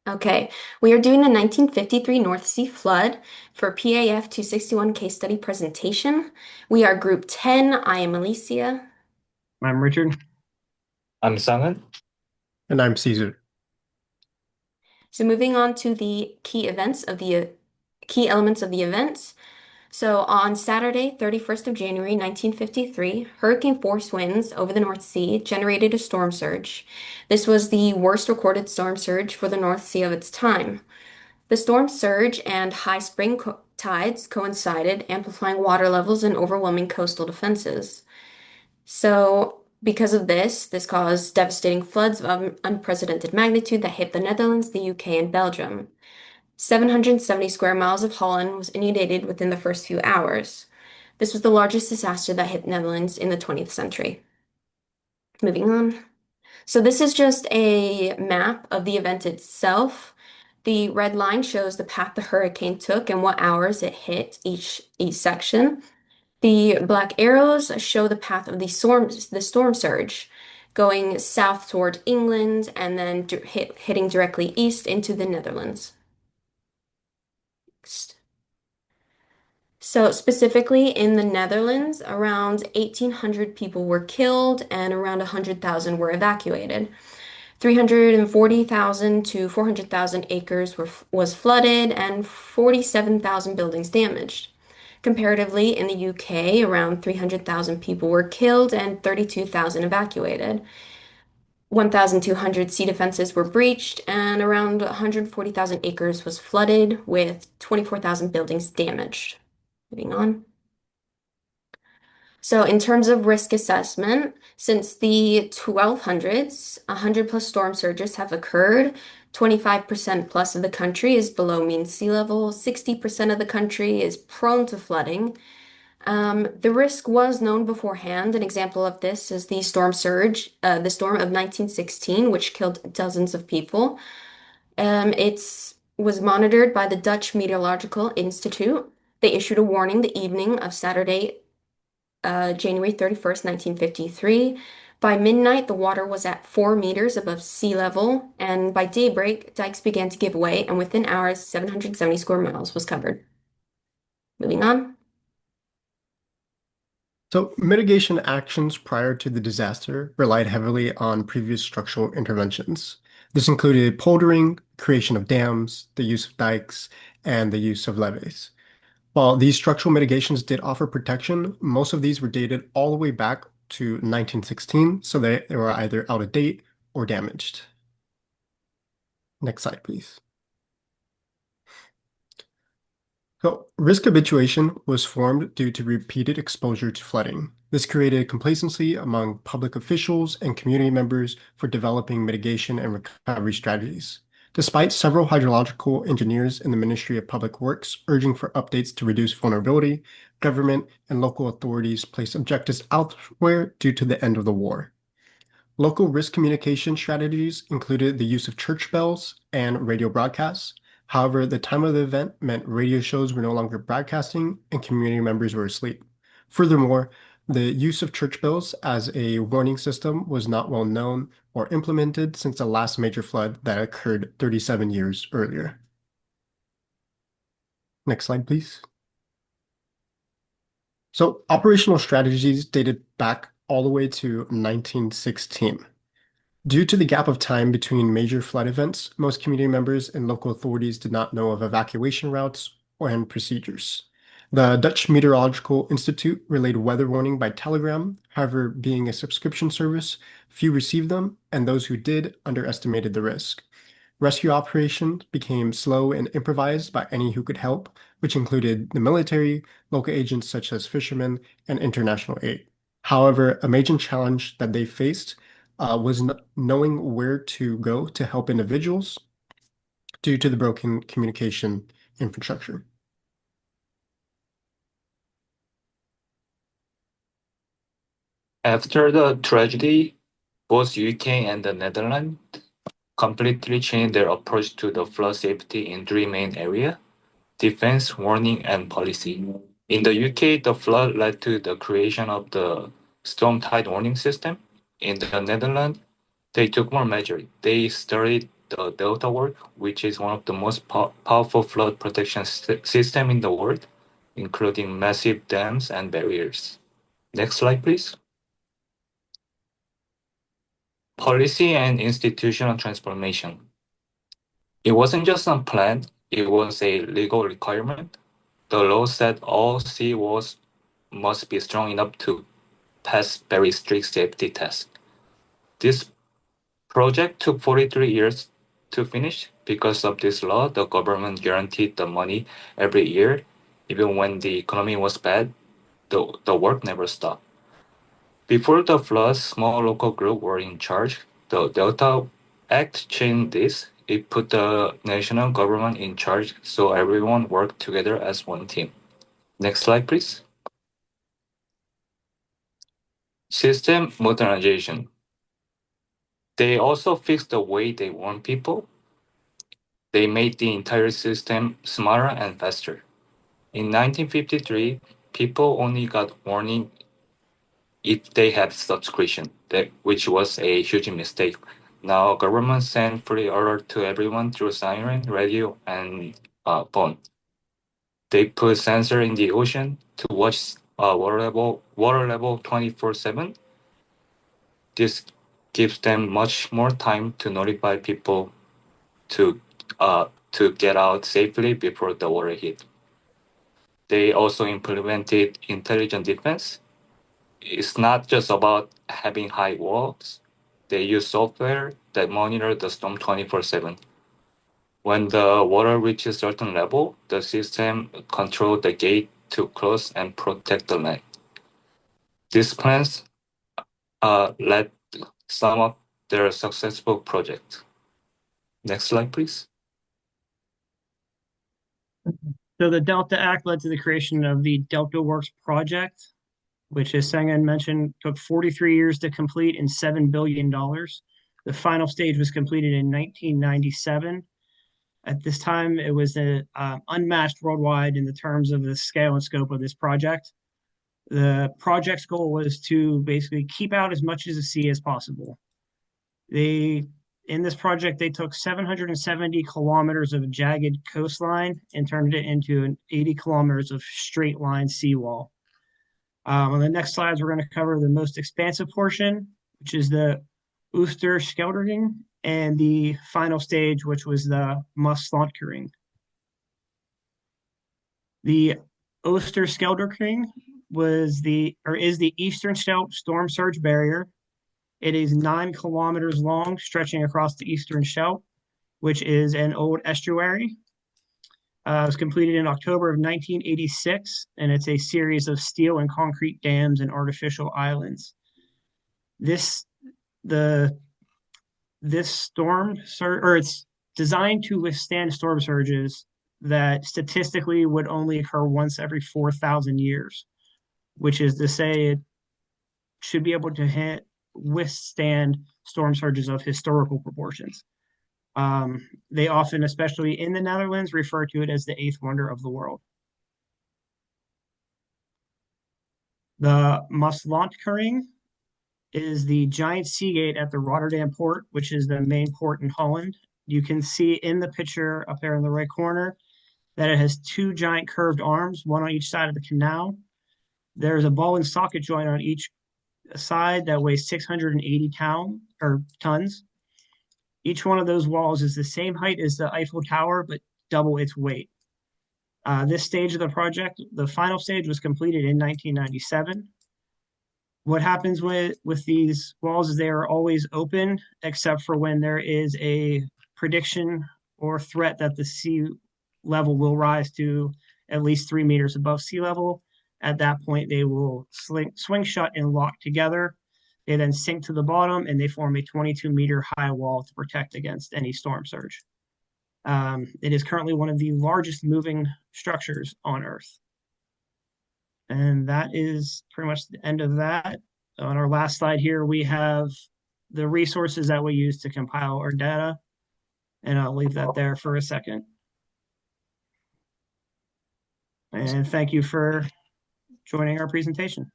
Okay, we are doing the 1953 North Sea flood for PAF261 case study presentation. We are group 10. I am Alicia. I'm Richard. I'm Sangin. And I'm Caesar. So moving on to the key elements of the event. So on Saturday, 31st of January, 1953, hurricane force winds over the North Sea generated a storm surge. This was the worst recorded storm surge for the North Sea of its time. The storm surge and high spring tides coincided, amplifying water levels and overwhelming coastal defenses. So, because of this caused devastating floods of unprecedented magnitude that hit the Netherlands, the UK, and Belgium. 770 square miles of Holland was inundated within the first few hours. This was the largest disaster that hit Netherlands in the 20th century. Moving on. So this is just a map of the event itself. The red line shows the path the hurricane took and what hours it hit each section. The black arrows show the path of the storm surge, going south toward England and then hitting directly east into the Netherlands. Next. So specifically in the Netherlands, around 1,800 people were killed and around 100,000 were evacuated. 340,000 to 400,000 acres was flooded and 47,000 buildings damaged. Comparatively, in the UK, around 300,000 people were killed and 32,000 evacuated. 1,200 sea defenses were breached, and around 140,000 acres was flooded, with 24,000 buildings damaged. Moving on. So, in terms of risk assessment, since the 1200s, 100 plus storm surges have occurred. 25% plus of the country is below mean sea level. 60% of the country is prone to flooding. The risk was known beforehand. An example of this is the storm surge, the storm of 1916, which killed dozens of people. It was monitored by the Dutch Meteorological Institute. They issued a warning the evening of Saturday, January 31st, 1953. By midnight, the water was at 4 meters above sea level, and by daybreak, dikes began to give way, and within hours, 770 square miles was covered. Moving on. So, mitigation actions prior to the disaster relied heavily on previous structural interventions. This included poldering, creation of dams, the use of dikes, and the use of levees. While these structural mitigations did offer protection, most of these were dated all the way back to 1916, so they were either out of date or damaged. Next slide, please. So, risk habituation was formed due to repeated exposure to flooding. This created complacency among public officials and community members for developing mitigation and recovery strategies. Despite several hydrological engineers in the Ministry of Public Works urging for updates to reduce vulnerability, government and local authorities placed objectives elsewhere due to the end of the war. Local risk communication strategies included the use of church bells and radio broadcasts. However, the time of the event meant radio shows were no longer broadcasting and community members were asleep. Furthermore, the use of church bells as a warning system was not well known or implemented since the last major flood that occurred 37 years earlier. Next slide, please. So, operational strategies dated back all the way to 1916. Due to the gap of time between major flood events, most community members and local authorities did not know of evacuation routes and procedures. The Dutch Meteorological Institute relayed weather warning by telegram. However, being a subscription service, few received them, and those who did underestimated the risk. Rescue operations became slow and improvised by any who could help, which included the military, local agents such as fishermen, and international aid. However, a major challenge that they faced was knowing where to go to help individuals due to the broken communication infrastructure. After the tragedy, both UK and the Netherlands completely changed their approach to the flood safety in three main areas: defense, warning, and policy. In the UK, the flood led to the creation of the storm tide warning system. In the Netherlands, they took more measures. They started the Delta work, which is one of the most powerful flood protection system in the world, including massive dams and barriers. Next slide, please. Policy and institutional transformation. It wasn't just a plan, it was a legal requirement. The law said all sea walls must be strong enough to pass very strict safety tests. This project took 43 years to finish. Because of this law, the government guaranteed the money every year. Even when the economy was bad, the work never stopped. Before the floods, small local groups were in charge. The Delta Act changed this. It put the national government in charge so everyone worked together as one team. Next slide, please. System modernization. They also fixed the way they warn people. They made the entire system smarter and faster. In 1953, people only got warning if they had subscription, which was a huge mistake. Now, government send free alert to everyone through siren, radio, and phone. They put sensor in the ocean to watch water level 24/7. This gives them much more time to notify people to to get out safely before the water hit. They also implemented intelligent defense. It's not just about having high walls. They use software that monitor the storm 24/7. When the water reaches a certain level, the system controls the gate to close and protect the land. These plans led some of their successful projects. Next slide, please. So the Delta Act led to the creation of the Delta Works project, which, as Sangan mentioned, took 43 years to complete and $7 billion. The final stage was completed in 1997. At this time, it was unmatched worldwide in the terms of the scale and scope of this project. The project's goal was to basically keep out as much of the sea as possible. In this project, they took 770 kilometers of jagged coastline and turned it into an 80 kilometers of straight line seawall. On the next slides, we're going to cover the most expansive portion, which is the Oosterscheldering, and the final stage, which was the Maaslandkering. The Oosterscheldering is the eastern Scheldt storm surge barrier. It is 9 kilometers long, stretching across the eastern Scheldt, which is an old estuary. It was completed in October of 1986, and it's a series of steel and concrete dams and artificial islands. This storm surge, or it's designed to withstand storm surges that statistically would only occur once every 4,000 years, which is to say it should be able to withstand storm surges of historical proportions. They often, especially in the Netherlands, refer to it as the eighth wonder of the world. The Maaslandkering is the giant sea gate at the Rotterdam port, which is the main port in Holland. You can see in the picture up there in the right corner that it has 2 giant curved arms, one on each side of the canal. There's a ball and socket joint on each side that weighs 680 tons. Each one of those walls is the same height as the Eiffel Tower, but double its weight. This stage of the project, the final stage, was completed in 1997. What happens with these walls is they are always open, except for when there is a prediction or threat that the sea level will rise to at least 3 meters above sea level. At that point, they will swing shut and lock together. They then sink to the bottom, and they form a 22-meter high wall to protect against any storm surge. It is currently one of the largest moving structures on Earth. And that is pretty much the end of that. On our last slide here, we have the resources that we use to compile our data. And I'll leave that there for a second. And thank you for joining our presentation.